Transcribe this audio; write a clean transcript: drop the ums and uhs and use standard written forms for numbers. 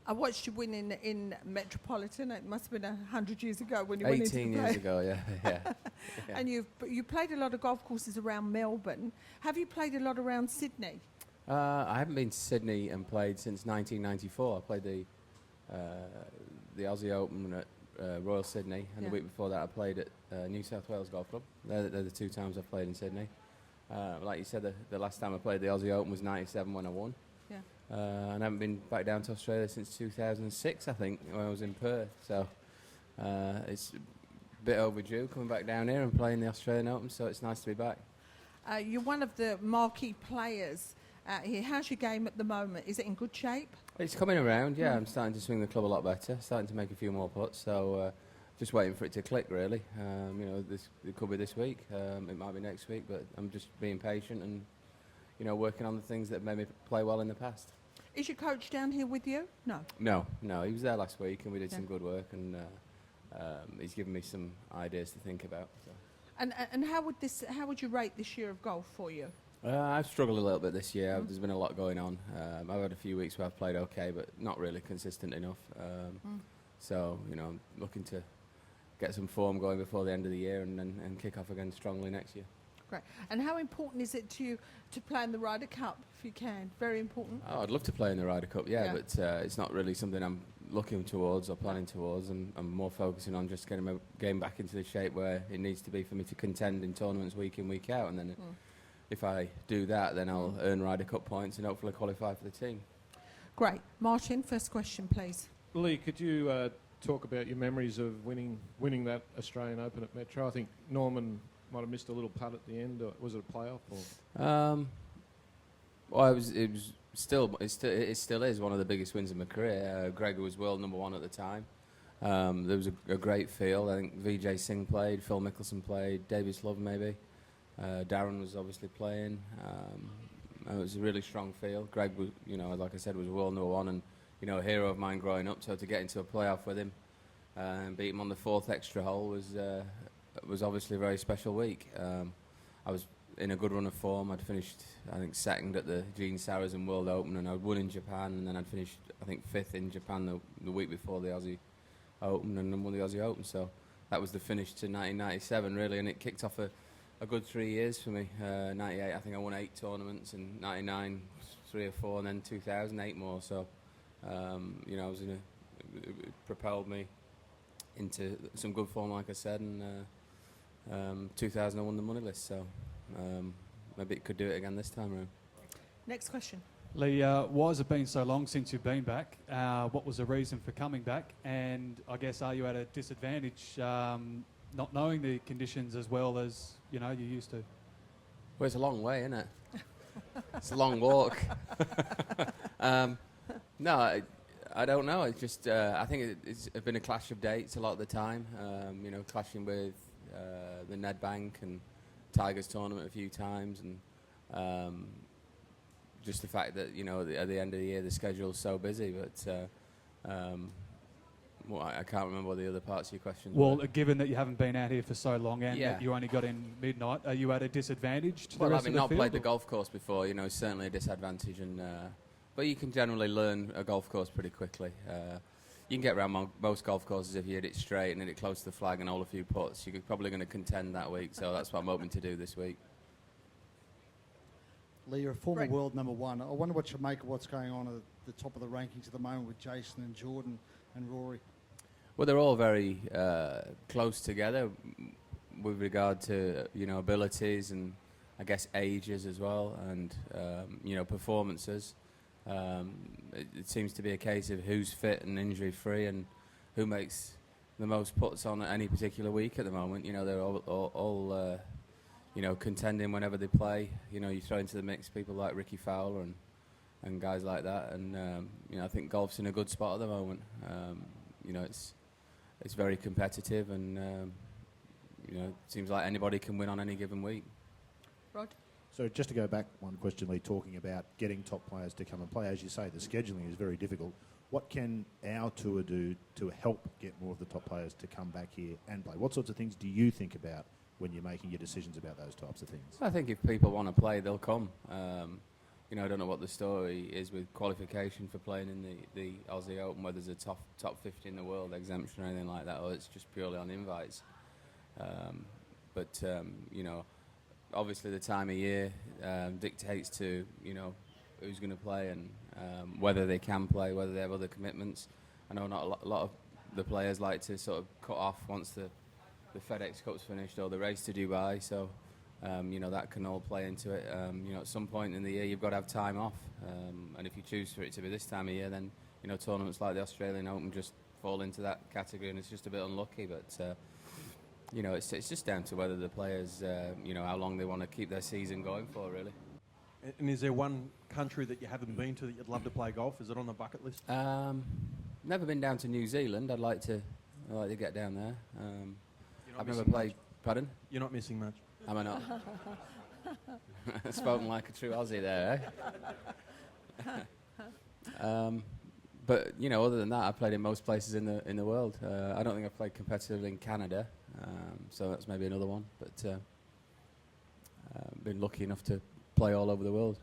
I watched you win in Metropolitan. It must have been 100 years ago when you went into the 18 play. years ago, yeah. Yeah. And you played a lot of golf courses around Melbourne. Have you played a lot around Sydney? I haven't been to Sydney and played since 1994. I played the Aussie Open at Royal Sydney, and the week before that I played at New South Wales Golf Club. They're the two times I've played in Sydney. Like you said, the last time I played the Aussie Open was 97 when I won. Yeah. And I haven't been back down to Australia since 2006, I think, when I was in Perth. So it's a bit overdue coming back down here and playing the Australian Open, so it's nice to be back. You're one of the marquee players here. How's your game at the moment? Is it in good shape? It's coming around, yeah. I'm starting to swing the club a lot better, starting to make a few more putts, so just waiting for it to click, really. It could be this week, it might be next week, but I'm just being patient and, working on the things that made me play well in the past. Is your coach down here with you? No. No, he was there last week and we did some good work, and he's given me some ideas to think about. So. And how would you rate this year of golf for you? I've struggled a little bit this year. There's been a lot going on. I've had a few weeks where I've played okay, but not really consistent enough. So, I'm looking to get some form going before the end of the year and kick off again strongly next year. Great. And how important is it to play in the Ryder Cup if you can? Very important. Oh, I'd love to play in the Ryder Cup, but it's not really something I'm looking towards or planning towards. And I'm more focusing on just getting my game back into the shape where it needs to be for me to contend in tournaments week in, week out. And then if I do that, then I'll earn Ryder Cup points and hopefully qualify for the team. Great. Martin, first question, please. Lee, could you talk about your memories of winning that Australian Open at Metro? I think Norman might have missed a little putt at the end. Or was it a playoff? Or? Well, it still is one of the biggest wins of my career. Greg was world number one at the time. There was a great field. I think Vijay Singh played, Phil Mickelson played, Davis Love maybe. Darren was obviously playing. It was a really strong field. Greg was, like I said, was world number one and, a hero of mine growing up. So to get into a playoff with him and beat him on the fourth extra hole was obviously a very special week. I was in a good run of form. I'd finished, I think, second at the Gene Sarazen World Open, and I'd won in Japan, and then I'd finished, I think, fifth in Japan the week before the Aussie Open, and then won the Aussie Open. So that was the finish to 1997, really, and it kicked off a good 3 years for me. 98, I think I won 8 tournaments, and 99, 3 or 4, and then 2000, 8 more. So, I was it propelled me into some good form, like I said, and 2000 I won the money list. So maybe it could do it again this time around. Next question. Lee, why has it been so long since you've been back? What was the reason for coming back? And I guess, are you at a disadvantage not knowing the conditions as well as, you used to? Well, it's a long way, isn't it? It's a long walk. No, I don't know. It's just, I think it's been a clash of dates a lot of the time, clashing with the Nedbank and Tigers tournament a few times, and just the fact that, at the end of the year the schedule's so busy. But I can't remember what the other parts of your question were. Well, given that you haven't been out here for so long and that you only got in midnight, are you at a disadvantage to the rest of the field? Not played the golf course before, it's certainly a disadvantage. But you can generally learn a golf course pretty quickly. You can get around most golf courses if you hit it straight and hit it close to the flag and hold a few putts. You're probably going to contend that week, so that's what I'm hoping to do this week. Lee, you're a former world number one. I wonder what you make of what's going on at the top of the rankings at the moment with Jason and Jordan and Rory. Well, they're all very close together with regard to, abilities and, I guess, ages as well, and, performances. It seems to be a case of who's fit and injury-free and who makes the most putts on any particular week at the moment. They're all contending whenever they play. You throw into the mix people like Ricky Fowler and guys like that. And, I think golf's in a good spot at the moment. It's very competitive and, it seems like anybody can win on any given week. Rod? So just to go back one question, Lee, talking about getting top players to come and play. As you say, the scheduling is very difficult. What can our tour do to help get more of the top players to come back here and play? What sorts of things do you think about when you're making your decisions about those types of things? I think if people want to play, they'll come. I don't know what the story is with qualification for playing in the Aussie Open, whether there's a top 50 in the world exemption or anything like that, or it's just purely on invites. But obviously the time of year dictates to, who's going to play and whether they can play, whether they have other commitments. I know not a lot of the players like to sort of cut off once the FedEx Cup's finished or the race to Dubai, so that can all play into it. At some point in the year you've got to have time off, and if you choose for it to be this time of year, then tournaments like the Australian Open just fall into that category, and it's just a bit unlucky. But it's just down to whether the players, how long they want to keep their season going for, really. And is there one country that you haven't been to that you'd love to play golf? Is it on the bucket list? Never been down to New Zealand. I'd like to get down there. You're not I've never missing played. much. Pardon? You're not missing much. Am I not? Spoken like a true Aussie there, eh? But other than that, I've played in most places in the world. I don't think I've played competitively in Canada, so that's maybe another one. But been lucky enough to play all over the world.